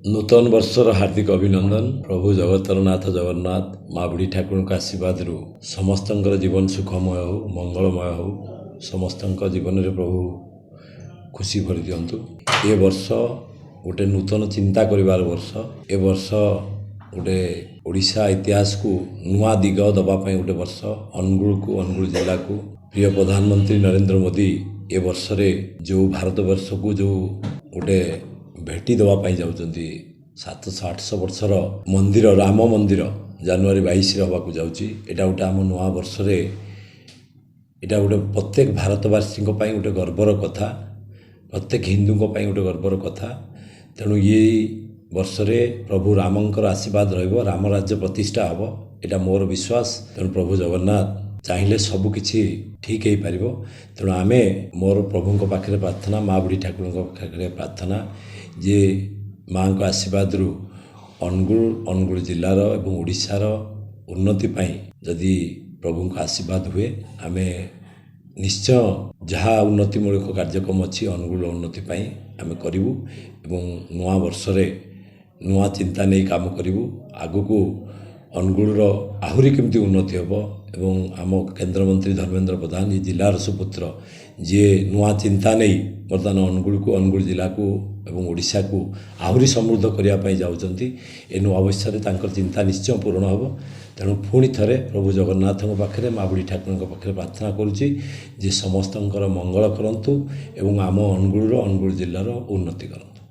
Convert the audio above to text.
नूतन वर्षर हार्दिक अभिनंदन। प्रभु जगतर नाथ जगन्नाथ माँ बुढ़ी ठाकुर आशीर्वाद समस्त जीवन सुखमय हो, मंगलमय हो, समस्त जीवन में प्रभु खुशी भरी दिंतु। ए वर्ष गोटे नूतन चिंता करिवार वर्ष। ए वर्ष गोटे ओडिशा इतिहास को नुआ दिग दवापाई गोटे वर्ष। अनुगुल को, अनुगुल जिला को प्रिय प्रधानमंत्री नरेंद्र मोदी ए वर्ष रे जो भारत वर्ष को जो गोटे भेटी दवापाई जाउछंती 700-800 वर्षर मंदिर, राम मंदिर जनवरी 22 हवा को जाउची। एटा गोटे आम नुआ वर्ष रे एटा गोटे प्रत्येक भारतवासी गोटे गर्वर कथा, प्रत्येक हिंदू गोटे गर्वर कथा। तेणु ये वर्ष रे प्रभु रामंकर आशीर्वाद रहिबो, राम राज्य प्रतिष्ठा हबो, एटा मोर विश्वास। तेणु प्रभु जगन्नाथ चाहिए सबु किछि ठीक हो पार। तेणु आमे मोर प्रभु पाखे प्रार्थना, माँ बुढ़ी ठाकुर पाखे प्रार्थना जे माँ को आशीर्वाद अनुगुल जिलार एवं ओडिशार उन्नति पाई जदि प्रभु को आशीर्वाद हुए, आमे निश्चय जहाँ उन्नतिमूलक कार्यक्रम अच्छी अनुगुल उन्नति पाई आमे करिवु एवं नुआ वर्ष रे नुआ चिंता नहीं काम करिवु। आगु को अनुगुल आहुरी केमती उन्नति हम एवं आम केन्द्रमंत्री धर्मेंद्र प्रधान ये जिलार सुपुत्र जी नुआ चिंता नहीं बर्तमान अनुगुल को, अनुगुल जिला को एवं ओडिशा को आहुरी समृद्ध करने जाऊँगी। ए नुआ वर्ष चिंता निश्चय पूर्ण हम। तेणु पुणी थे प्रभु जगन्नाथ पाखे, माँ बुढ़ी ठाकुर पाखे प्रार्थना करुच्ची जे समस्त मंगल करंतु एवं आम अनुगुल जिलार उन्नति करंतु।